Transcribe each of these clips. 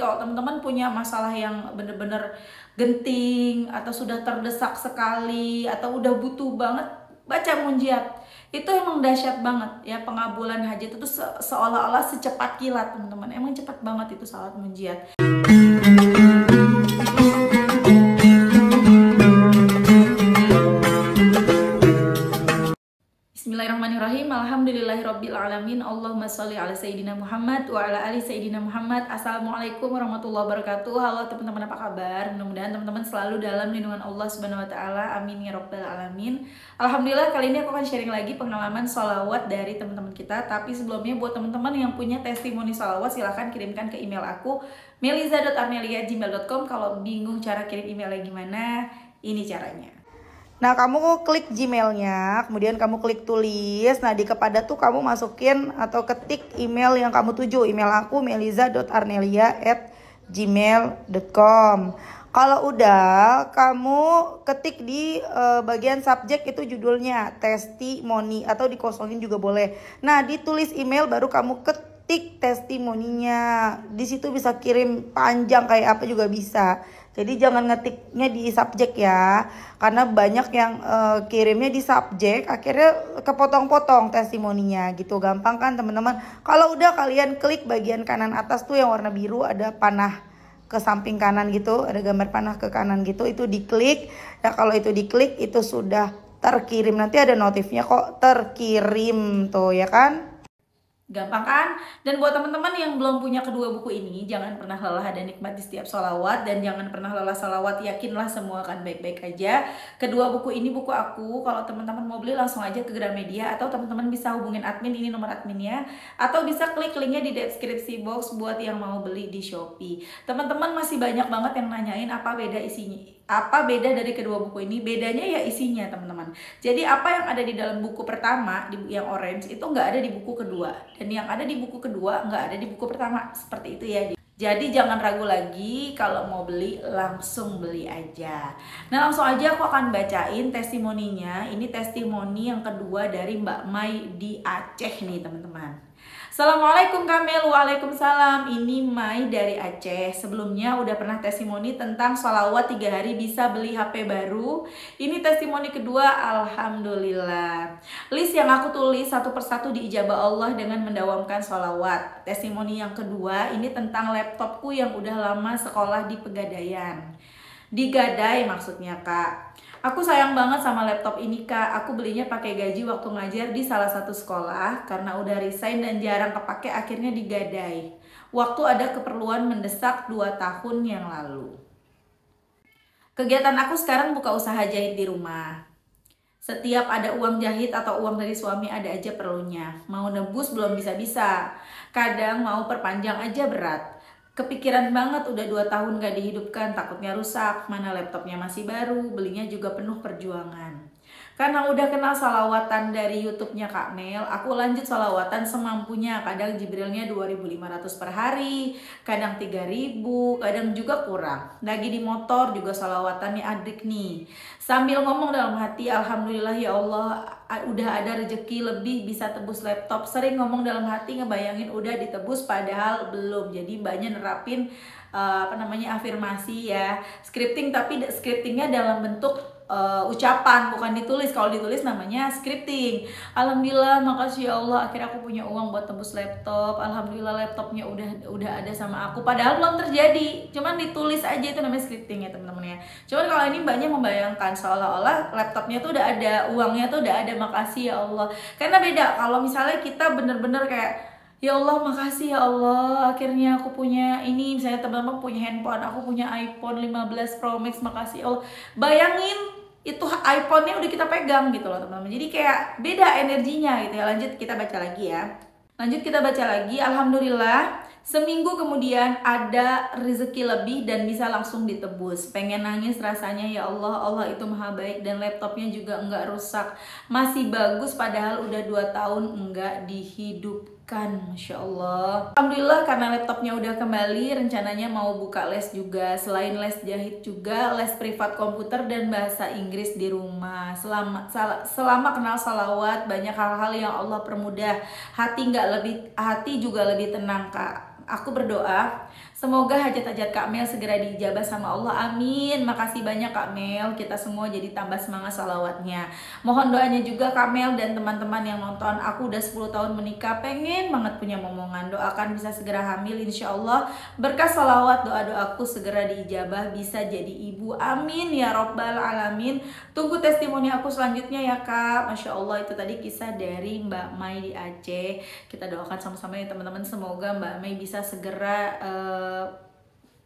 kalau teman-teman punya masalah yang bener-bener genting atau sudah terdesak sekali atau udah butuh banget baca munjiat. Itu emang dahsyat banget ya, pengabulan hajat itu seolah-olah secepat kilat teman-teman. Emang cepat banget itu salat munjiat. Bismillahirrahmanirrahim. Alhamdulillahirabbil alamin. Allahumma sholli ala sayyidina Muhammad wa ala ali sayyidina Muhammad. Assalamualaikum warahmatullahi wabarakatuh. Halo teman-teman, apa kabar? Mudah-mudahan teman-teman selalu dalam lindungan Allah Subhanahu wa taala. Amin ya rabbal alamin. Alhamdulillah, kali ini aku akan sharing lagi pengalaman sholawat dari teman-teman kita. Tapi sebelumnya buat teman-teman yang punya testimoni sholawat, silahkan kirimkan ke email aku meliza.armelia@gmail.com. Kalau bingung cara kirim emailnya gimana, ini caranya. Nah, kamu klik Gmailnya, kemudian kamu klik tulis. Nah, di kepada tuh kamu masukin atau ketik email yang kamu tuju. Email aku meliza.arnelia@gmail.com. Kalau udah, kamu ketik di bagian subjek itu judulnya testimoni atau dikosongin juga boleh. Nah, ditulis email baru kamu ketik testimoninya. Di situ bisa kirim panjang kayak apa juga bisa. Jadi jangan ngetiknya di subjek ya, karena banyak yang kirimnya di subjek, akhirnya kepotong-potong testimoninya gitu. Gampang kan teman-teman? Kalau udah, kalian klik bagian kanan atas tuh yang warna biru, ada panah ke samping kanan gitu, ada gambar panah ke kanan gitu, itu diklik. Ya kalau itu diklik itu sudah terkirim, nanti ada notifnya kok terkirim tuh ya kan? Gampang kan? Dan buat teman-teman yang belum punya kedua buku ini, jangan pernah lelah dan nikmati setiap sholawat, dan jangan pernah lelah sholawat, yakinlah semua akan baik-baik aja. Kedua buku ini buku aku. Kalau teman-teman mau beli langsung aja ke Gramedia, atau teman-teman bisa hubungin admin, ini nomor adminnya, atau bisa klik linknya di deskripsi box buat yang mau beli di Shopee. Teman-teman masih banyak banget yang nanyain apa beda isinya. Apa beda dari kedua buku ini? Bedanya ya isinya teman-teman. Jadi apa yang ada di dalam buku pertama, di yang orange, itu nggak ada di buku kedua. Dan yang ada di buku kedua nggak ada di buku pertama. Seperti itu ya. Jadi jangan ragu lagi, kalau mau beli langsung beli aja. Nah, langsung aja aku akan bacain testimoninya. Ini testimoni yang kedua dari Mbak Mai di Aceh nih teman-teman. Assalamualaikum Kamil, waalaikumsalam. Ini Mai dari Aceh. Sebelumnya udah pernah testimoni tentang sholawat 3 hari bisa beli HP baru. Ini testimoni kedua, alhamdulillah. List yang aku tulis satu persatu diijabah Allah dengan mendawamkan sholawat. Testimoni yang kedua ini tentang laptopku yang udah lama sekolah di Pegadaian. Digadai maksudnya kak. Aku sayang banget sama laptop ini kak. Aku belinya pakai gaji waktu ngajar di salah satu sekolah. Karena udah resign dan jarang kepake, akhirnya digadai. Waktu ada keperluan mendesak 2 tahun yang lalu. Kegiatan aku sekarang buka usaha jahit di rumah. Setiap ada uang jahit atau uang dari suami ada aja perlunya. Mau nebus belum bisa-bisa. Kadang mau perpanjang aja berat. Kepikiran banget udah 2 tahun gak dihidupkan, takutnya rusak, mana laptopnya masih baru, belinya juga penuh perjuangan. Karena udah kenal sholawatan dari YouTube-nya Kak Mel, aku lanjut sholawatan semampunya. Kadang Jibrilnya 2.500 per hari, kadang 3.000, kadang juga kurang. Lagi di motor juga sholawatannya adik nih. Sambil ngomong dalam hati, alhamdulillah ya Allah, udah ada rezeki lebih bisa tebus laptop. Sering ngomong dalam hati, ngebayangin udah ditebus padahal belum. Jadi banyak nerapin afirmasi ya, scripting, tapi scriptingnya dalam bentuk ucapan, bukan ditulis. Kalau ditulis namanya scripting. Alhamdulillah, makasih ya Allah, akhirnya aku punya uang buat tebus laptop. Alhamdulillah laptopnya udah ada sama aku, padahal belum terjadi, cuman ditulis aja, itu namanya scripting ya teman-teman ya. Cuman kalau ini banyak membayangkan seolah-olah laptopnya tuh udah ada, uangnya tuh udah ada, makasih ya Allah. Karena beda kalau misalnya kita bener-bener kayak, ya Allah makasih ya Allah, akhirnya aku punya ini. Misalnya teman-teman punya handphone, aku punya iPhone 15 Pro Max, makasih ya Allah. Bayangin itu iPhone-nya udah kita pegang gitu loh teman-teman. Jadi kayak beda energinya gitu ya. Lanjut kita baca lagi ya. Alhamdulillah, seminggu kemudian ada rezeki lebih dan bisa langsung ditebus. Pengen nangis rasanya, ya Allah, Allah itu maha baik, dan laptopnya juga enggak rusak, masih bagus, padahal udah 2 tahun enggak dihidupkan. Masya Allah. Alhamdulillah, karena laptopnya udah kembali, rencananya mau buka les juga. Selain les jahit juga les privat komputer dan bahasa Inggris di rumah. Selama kenal salawat, banyak hal-hal yang Allah permudah. Hati juga lebih tenang kak. Aku berdoa Semoga hajat-hajat Kak Mel segera diijabah sama Allah, amin. Makasih banyak Kak Mel, kita semua jadi tambah semangat salawatnya. Mohon doanya juga Kak Mel dan teman-teman yang nonton. Aku udah 10 tahun menikah, pengen banget punya momongan. Doakan bisa segera hamil insya Allah. Berkah salawat doa-doaku segera diijabah, bisa jadi ibu, amin ya robbal alamin. Tunggu testimoni aku selanjutnya ya Kak. Masya Allah, itu tadi kisah dari Mbak Mai di Aceh. Kita doakan sama-sama ya teman-teman, semoga Mbak Mai bisa segera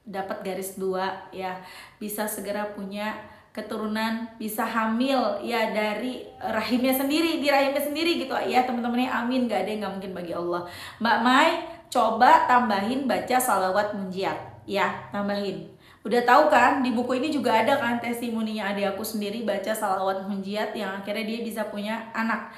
dapat garis 2 ya, bisa segera punya keturunan, bisa hamil ya dari rahimnya sendiri, di rahimnya sendiri gitu ya teman-teman ya, amin. Gak ada yang gak mungkin bagi Allah. Mbak Mai coba tambahin baca salawat munjiat ya, tambahin. Udah tahu kan, di buku ini juga ada kan testimoninya adik aku sendiri baca salawat munjiat yang akhirnya dia bisa punya anak.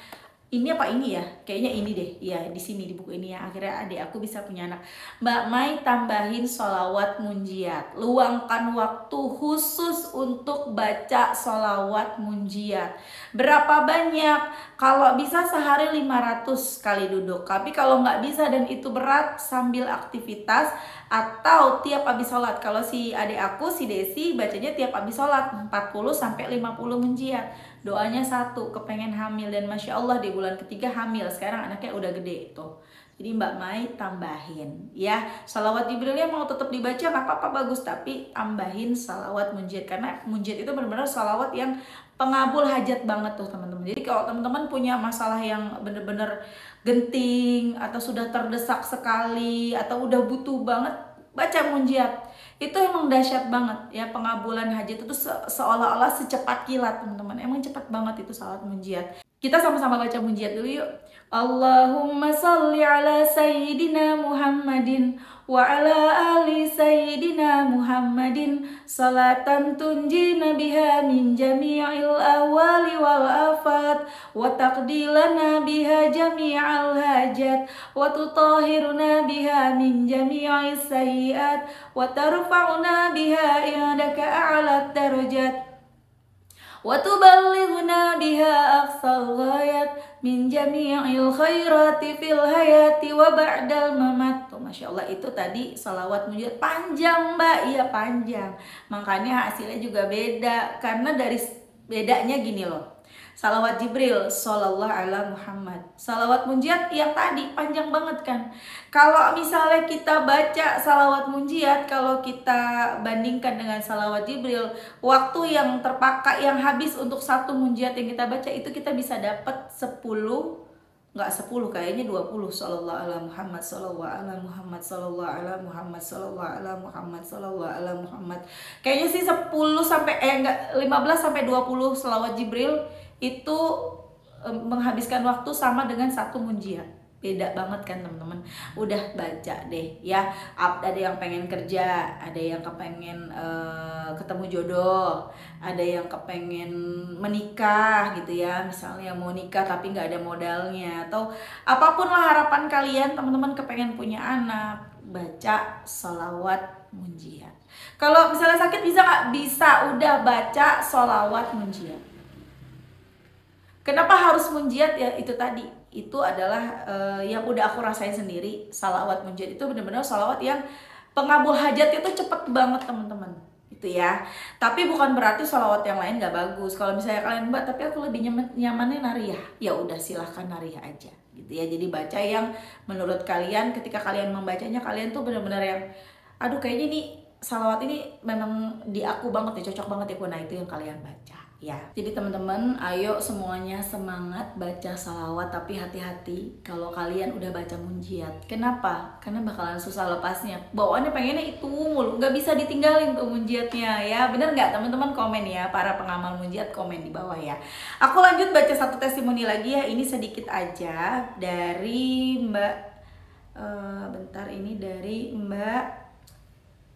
Ini apa ini ya? Kayaknya ini deh. Ya, di sini di buku ini ya. Akhirnya adik aku bisa punya anak. Mbak Mai tambahin sholawat munjiat. Luangkan waktu khusus untuk baca sholawat munjiat. Berapa banyak? Kalau bisa sehari 500 kali duduk. Tapi kalau nggak bisa dan itu berat, sambil aktivitas atau tiap habis sholat. Kalau si adik aku, si Desi, bacanya tiap habis sholat 40-50 munjiat. Doanya satu, kepengen hamil, dan Masya Allah di bulan ketiga hamil. Sekarang anaknya udah gede tuh. Jadi Mbak Mai tambahin ya. Salawat Jibrilnya mau tetap dibaca nggak apa-apa, bagus, tapi tambahin salawat munjiat. Karena munjiat itu benar-benar salawat yang pengabul hajat banget tuh teman-teman. Jadi kalau teman-teman punya masalah yang bener-bener genting, atau sudah terdesak sekali, atau udah butuh banget, baca munjiat. Itu emang dahsyat banget ya, pengabulan hajat itu seolah-olah secepat kilat teman-teman. Emang cepat banget itu salat munjiat. Kita sama-sama baca munjiat dulu yuk. Allahumma salli ala sayyidina Muhammadin wa ala ali sayyidina Muhammadin salatan tunjina biha min jami'il awali wal afat wa taqdilana biha jami'al hajat wa tutahhiruna biha min jami'is sayyiat wa tarfa'una biha indaka a'la darajat wa tuballighuna biha aqsal ghayat min jami'il khairati fil hayati wa ba'dal mamat. Tuh, Masya Allah, itu tadi salawat munjiat panjang Mbak, iya panjang. Makanya hasilnya juga beda, karena dari bedanya gini loh. Salawat Jibril, Sallallahu ala Muhammad. Salawat munjiat yang tadi panjang banget kan. Kalau misalnya kita baca salawat munjiat, kalau kita bandingkan dengan salawat Jibril, waktu yang terpakai, yang habis untuk satu munjiat yang kita baca itu kita bisa dapat 10, nggak 10, kayaknya 20. Sallallahu ala Muhammad, sallallahu ala Muhammad, sallallahu ala Muhammad, sallallahu ala Muhammad, sallallahu ala Muhammad. Kayaknya sih 10 sampai 15 sampai 20 salawat Jibril itu menghabiskan waktu sama dengan satu munjiat. Beda banget kan teman-teman. Udah baca deh ya. Ada yang pengen kerja, ada yang kepengen ketemu jodoh, ada yang kepengen menikah gitu ya. Misalnya mau nikah tapi nggak ada modalnya, atau apapun lah harapan kalian teman-teman, kepengen punya anak, baca sholawat munjiat. Kalau misalnya sakit bisa nggak? Bisa, udah baca sholawat munjiat. Kenapa harus munjiat ya? Itu tadi, itu adalah yang udah aku rasain sendiri. Salawat munjiat itu benar-benar salawat yang pengabul hajat itu cepet banget teman-teman, itu ya. Tapi bukan berarti salawat yang lain gak bagus. Kalau misalnya kalian Mbak, tapi aku lebih nyamannya nariyah, ya udah silahkan nariyah aja gitu ya. Jadi baca yang menurut kalian, ketika kalian membacanya kalian tuh benar-benar yang aduh kayaknya nih salawat ini memang di aku banget ya, cocok banget ya. Nah itu yang kalian baca ya. Jadi teman-teman, ayo semuanya semangat baca salawat, tapi hati-hati kalau kalian udah baca munjiat. Kenapa? Karena bakalan susah lepasnya. Bawaannya pengennya itu mulu, nggak bisa ditinggalin tuh munjiatnya ya. Bener nggak teman-teman? Komen ya, para pengamal munjiat komen di bawah ya. Aku lanjut baca satu testimoni lagi ya. Ini sedikit aja dari Mbak bentar, ini dari Mbak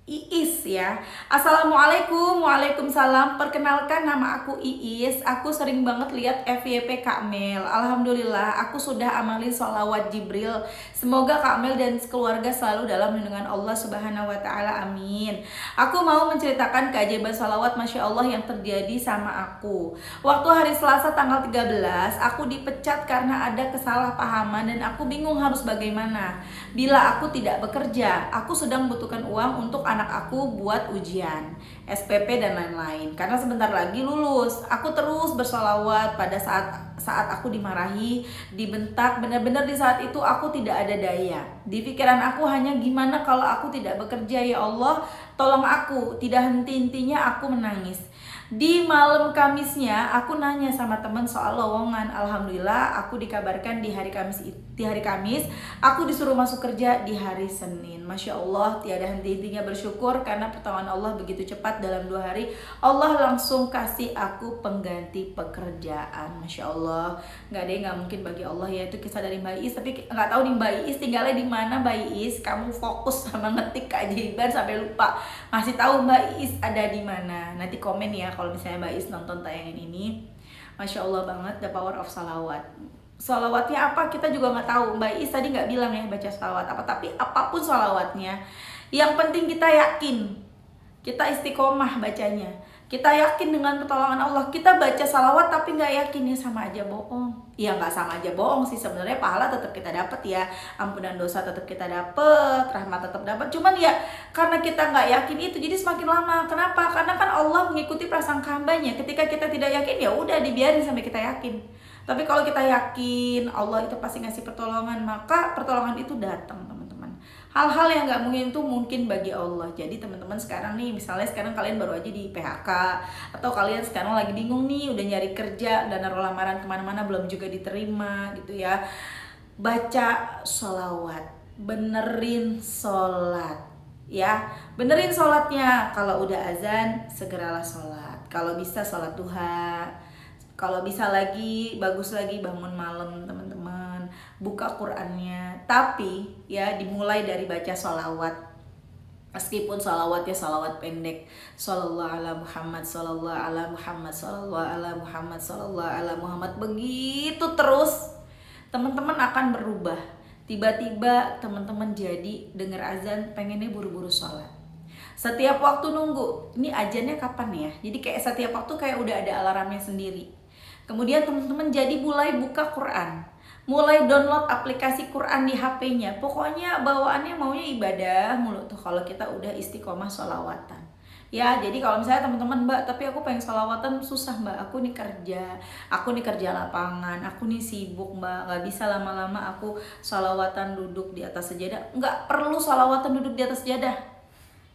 Iis ya. Assalamualaikum. Waalaikumsalam. Perkenalkan, nama aku Iis. Aku sering banget lihat FYP Kak Mel. Alhamdulillah aku sudah amalin sholawat Jibril. Semoga Kak Mel dan keluarga selalu dalam lindungan Allah Subhanahu wa taala. Amin. Aku mau menceritakan keajaiban sholawat Masya Allah yang terjadi sama aku. Waktu hari Selasa tanggal 13, aku dipecat karena ada kesalahpahaman dan aku bingung harus bagaimana. Bila aku tidak bekerja, aku sedang membutuhkan uang untuk anak aku buat ujian, SPP dan lain-lain. Karena sebentar lagi lulus, aku terus bersolawat pada saat aku dimarahi, dibentak. Benar-benar di saat itu aku tidak ada daya. Di pikiran aku hanya gimana kalau aku tidak bekerja, ya Allah, tolong aku. Tidak henti-hentinya aku menangis. Di malam Kamisnya aku nanya sama teman soal lowongan. Alhamdulillah aku dikabarkan di hari Kamis aku disuruh masuk kerja di hari Senin. Masya Allah, tiada henti-hentinya bersyukur karena pertolongan Allah begitu cepat. Dalam 2 hari Allah langsung kasih aku pengganti pekerjaan. Masya Allah, nggak ada yang nggak mungkin bagi Allah ya. Itu kisah dari Mbak Iis. Tapi nggak tahu nih Mbak Iis tinggalnya di mana. Mbak Iis, kamu fokus sama ngetik keajaiban sampai lupa masih tahu Mbak Iis ada di mana. Nanti komen ya kalau misalnya Mbak Is nonton tayangan ini. Masya Allah banget, the power of salawat. Salawatnya apa kita juga nggak tahu. Mbak Is tadi nggak bilang ya baca salawat apa, tapi apapun salawatnya, yang penting kita yakin, kita istiqomah bacanya, kita yakin dengan pertolongan Allah. Kita baca salawat tapi nggak yakin, ya sama aja bohong. Ya nggak sama aja bohong sih sebenarnya, pahala tetap kita dapat ya, ampunan dosa tetap kita dapat, rahmat tetap dapat. Cuman ya karena kita nggak yakin itu, jadi semakin lama. Kenapa? Karena kan Allah mengikuti prasangka hambanya. Ketika kita tidak yakin, ya udah dibiarin sampai kita yakin. Tapi kalau kita yakin Allah itu pasti ngasih pertolongan, maka pertolongan itu datang, teman-teman. Hal-hal yang nggak mungkin itu mungkin bagi Allah. Jadi teman-teman sekarang nih, misalnya sekarang kalian baru aja di PHK, atau kalian sekarang lagi bingung nih, udah nyari kerja dan naruh lamaran kemana-mana belum juga diterima gitu ya. Baca sholawat, benerin sholat ya, benerin sholatnya. Kalau udah azan segeralah sholat. Kalau bisa sholat duha. Kalau bisa lagi, bagus lagi bangun malam teman-teman, buka Qur'annya. Tapi ya dimulai dari baca sholawat. Meskipun sholawatnya sholawat pendek, Sallallahu ala Muhammad, Sallallahu ala Muhammad, Sallallahu ala Muhammad, Sallallahu ala Muhammad. Begitu terus teman-teman akan berubah. Tiba-tiba teman-teman jadi dengar azan pengennya buru-buru sholat. Setiap waktu nunggu, ini ajannya kapan ya? Jadi kayak setiap waktu kayak udah ada alarmnya sendiri. Kemudian teman-teman jadi mulai buka Quran, mulai download aplikasi Quran di HP-nya. Pokoknya bawaannya maunya ibadah mulu tuh kalau kita udah istiqomah sholawatan. Ya, jadi kalau misalnya teman-teman, Mbak, tapi aku pengen sholawatan susah Mbak, aku nih kerja lapangan, aku nih sibuk Mbak, nggak bisa lama-lama aku sholawatan duduk di atas sejadah. Nggak perlu sholawatan duduk di atas sejadah.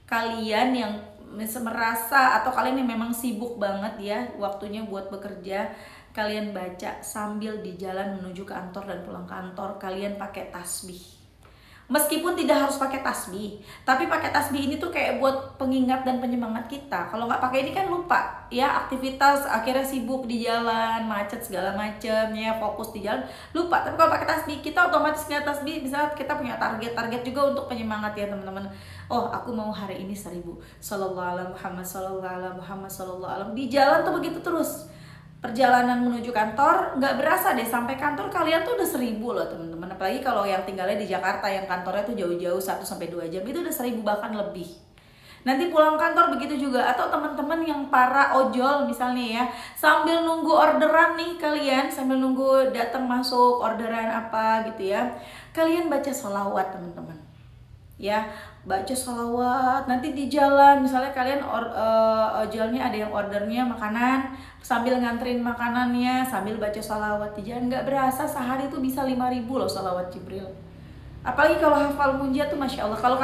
Kalian yang merasa atau kalian yang memang sibuk banget ya waktunya buat bekerja, kalian baca sambil di jalan menuju kantor dan pulang kantor, kalian pakai tasbih. Meskipun tidak harus pakai tasbih, tapi pakai tasbih ini tuh kayak buat pengingat dan penyemangat kita. Kalau nggak pakai ini kan lupa ya, aktivitas akhirnya sibuk di jalan, macet segala macem ya, fokus di jalan lupa. Tapi kalau pakai tasbih kita otomatis nggak tasbih, bisa kita punya target juga untuk penyemangat ya teman-teman. Oh, aku mau hari ini 1000, Sallallahu ala Muhammad, Sallallahu ala Muhammad, Sallallahu ala. Di jalan tuh begitu terus. Perjalanan menuju kantor nggak berasa deh, sampai kantor kalian tuh udah 1000 loh teman-teman. Apalagi kalau yang tinggalnya di Jakarta yang kantornya tuh jauh-jauh 1-2 jam, itu udah 1000 bahkan lebih. Nanti pulang kantor begitu juga. Atau teman-teman yang para ojol misalnya ya, sambil nunggu orderan nih kalian, sambil nunggu datang masuk orderan apa gitu ya, kalian baca sholawat teman-teman ya, baca sholawat. Nanti di jalan misalnya kalian ojolnya ada yang ordernya makanan, sambil nganterin makanannya sambil baca sholawat di jalan, nggak berasa sehari itu bisa 5000 loh sholawat Jibril. Apalagi kalau hafal munjat tuh Masya Allah. Kalau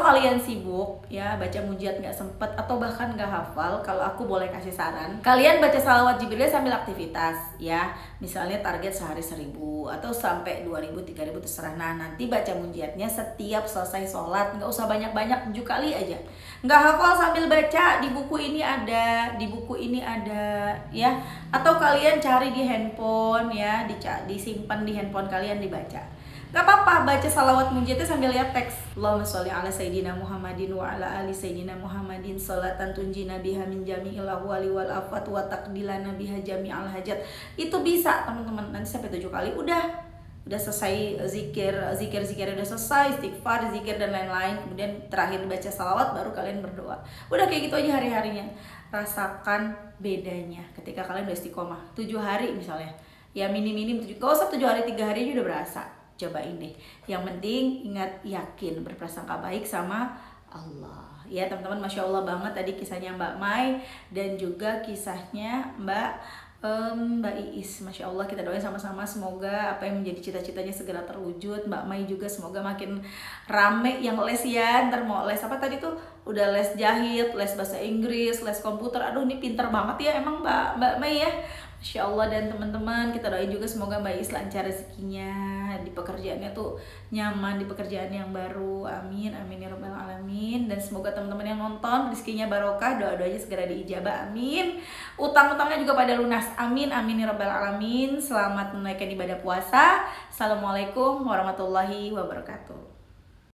kalian sibuk ya baca munjat nggak sempet atau bahkan nggak hafal, kalau aku boleh kasih saran, kalian baca salawat Jibril sambil aktivitas ya. Misalnya target sehari 1000 atau sampai 2000, 3000 terserah. Nah nanti baca munjatnya setiap selesai sholat, nggak usah banyak-banyak, 7 kali aja. Nggak hafal sambil baca, di buku ini ada, di buku ini ada ya. Atau kalian cari di handphone ya, disimpan di handphone kalian dibaca. Gak apa-apa baca salawat munjiatnya sambil lihat teks. Allahumma sholli ala sayyidina Muhammadin wa ala ali sayyidina Muhammadin sholatan tunjina biha min jami'il ahwali wal afat wa taqdilana biha jami'al hajat. Itu bisa teman-teman, nanti sampai 7 kali udah selesai zikirnya udah selesai, istighfar, zikir dan lain-lain, kemudian terakhir baca salawat baru kalian berdoa. Udah kayak gitu aja hari-harinya. Rasakan bedanya ketika kalian udah istiqomah 7 hari misalnya, ya minim 7, gak usah 7 hari, 3 hari aja udah berasa. Cobain deh. Yang penting ingat, yakin, berprasangka baik sama Allah. Ya teman-teman, Masya Allah banget tadi kisahnya Mbak Mai dan juga kisahnya Mbak Iis. Masya Allah, kita doain sama-sama semoga apa yang menjadi cita-citanya segera terwujud. Mbak Mai juga semoga makin rame yang les ya. Ntar mau les apa tadi tuh, udah les jahit, les bahasa Inggris, les komputer. Aduh ini pinter banget ya emang Mbak Mai ya, Masya Allah. Dan teman-teman kita doain juga semoga Mbak Iis lancar rezekinya, di pekerjaannya tuh nyaman, di pekerjaan yang baru. Amin amin ya rabbal alamin. Dan semoga teman-teman yang nonton rezekinya barokah, doa-doanya segera diijabah, amin. Utang-utangnya juga pada lunas, amin amin ya rabbal alamin. Selamat menunaikan ibadah puasa. Assalamualaikum warahmatullahi wabarakatuh.